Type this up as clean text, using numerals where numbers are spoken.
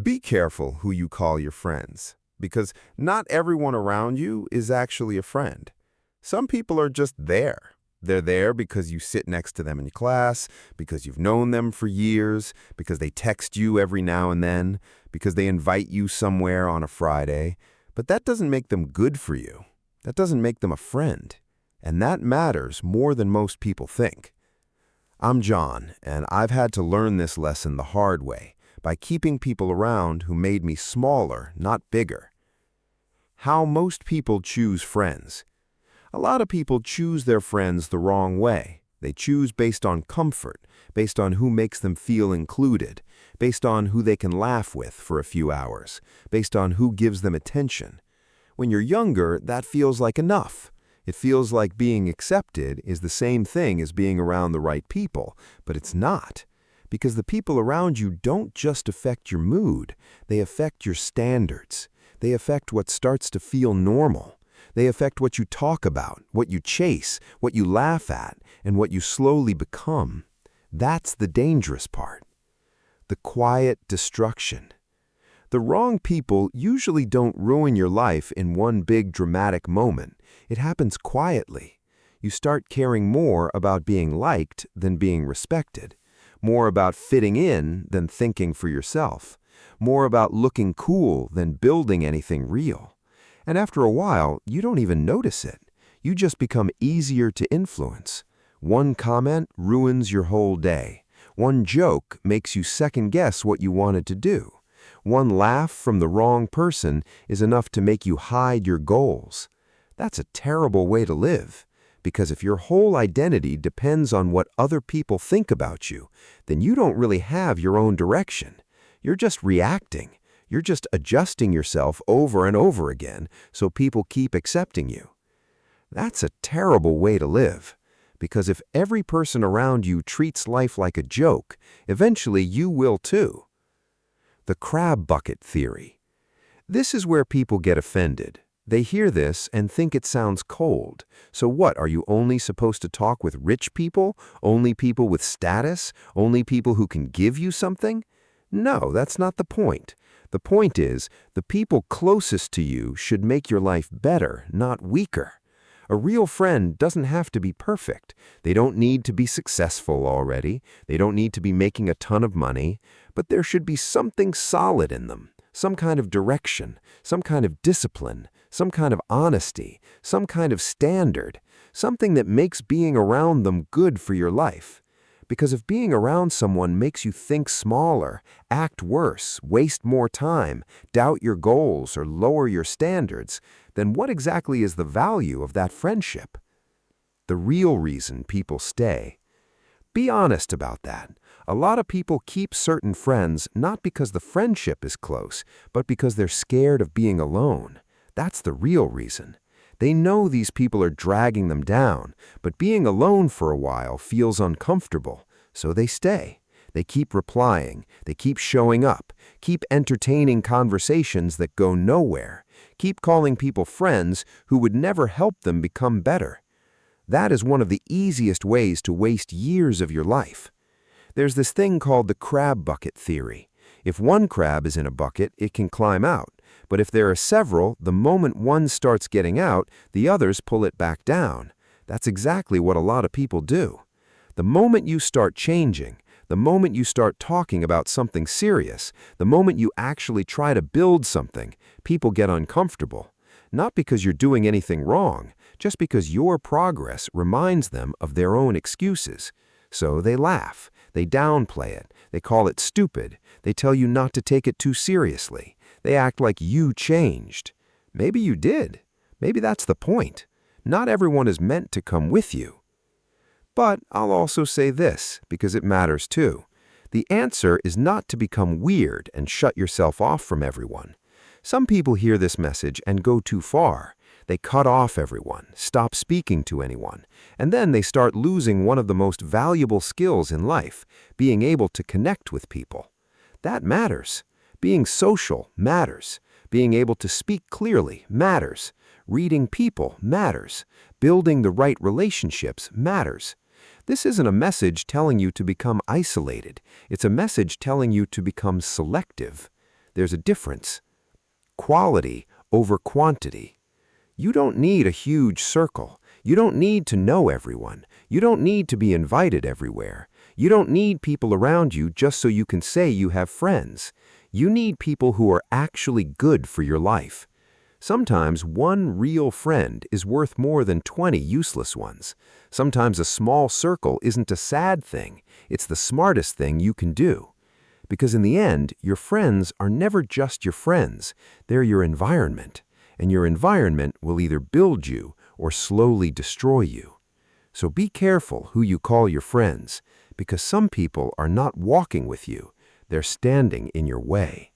Be careful who you call your friends, because not everyone around you is actually a friend. Some people are just there. They're there because you sit next to them in class, because you've known them for years, because they text you every now and then, because they invite you somewhere on a Friday. But that doesn't make them good for you. That doesn't make them a friend. And that matters more than most people think. I'm John, and I've had to learn this lesson the hard way by keeping people around who made me smaller, not bigger. How most people choose friends. A lot of people choose their friends the wrong way. They choose based on comfort, based on who makes them feel included, based on who they can laugh with for a few hours, based on who gives them attention. When you're younger, that feels like enough. It feels like being accepted is the same thing as being around the right people, but it's not. Because the people around you don't just affect your mood, they affect your standards. They affect what starts to feel normal. They affect what you talk about, what you chase, what you laugh at, and what you slowly become. That's the dangerous part. The quiet destruction. The wrong people usually don't ruin your life in one big dramatic moment. It happens quietly. You start caring more about being liked than being respected, more about fitting in than thinking for yourself, more about looking cool than building anything real. And after a while, you don't even notice it. You just become easier to influence. One comment ruins your whole day. One joke makes you second-guess what you wanted to do. One laugh from the wrong person is enough to make you hide your goals. That's a terrible way to live, because if your whole identity depends on what other people think about you, then you don't really have your own direction. You're just reacting. You're just adjusting yourself over and over again so people keep accepting you. That's a terrible way to live, because if every person around you treats life like a joke, eventually you will too. The crab bucket theory. This is where people get offended. They hear this and think it sounds cold. So what, are you only supposed to talk with rich people? Only people with status? Only people who can give you something? No, that's not the point. The point is, the people closest to you should make your life better, not weaker. A real friend doesn't have to be perfect. They don't need to be successful already. They don't need to be making a ton of money. But there should be something solid in them, some kind of direction, some kind of discipline, some kind of honesty, some kind of standard, something that makes being around them good for your life. Because if being around someone makes you think smaller, act worse, waste more time, doubt your goals, or lower your standards, then what exactly is the value of that friendship? The real reason people stay. Be honest about that. A lot of people keep certain friends not because the friendship is close, but because they're scared of being alone. That's the real reason. They know these people are dragging them down, but being alone for a while feels uncomfortable, so they stay. They keep replying, they keep showing up, keep entertaining conversations that go nowhere, keep calling people friends who would never help them become better. That is one of the easiest ways to waste years of your life. There's this thing called the crab bucket theory. If one crab is in a bucket, it can climb out. But if there are several, the moment one starts getting out, the others pull it back down. That's exactly what a lot of people do. The moment you start changing, the moment you start talking about something serious, the moment you actually try to build something, people get uncomfortable. Not because you're doing anything wrong, just because your progress reminds them of their own excuses. So they laugh, they downplay it, they call it stupid, they tell you not to take it too seriously. They act like you changed. Maybe you did. Maybe that's the point. Not everyone is meant to come with you. But I'll also say this, because it matters too. The answer is not to become weird and shut yourself off from everyone. Some people hear this message and go too far. They cut off everyone, stop speaking to anyone, and then they start losing one of the most valuable skills in life, being able to connect with people. That matters. Being social matters. Being able to speak clearly matters. Reading people matters. Building the right relationships matters. This isn't a message telling you to become isolated. It's a message telling you to become selective. there's a difference. Quality over quantity. You don't need a huge circle. You don't need to know everyone. You don't need to be invited everywhere. You don't need people around you just so you can say you have friends. You need people who are actually good for your life. Sometimes one real friend is worth more than 20 useless ones. Sometimes a small circle isn't a sad thing. It's the smartest thing you can do. Because in the end, your friends are never just your friends. They're your environment. And your environment will either build you or slowly destroy you. So be careful who you call your friends, because some people are not walking with you. They're standing in your way.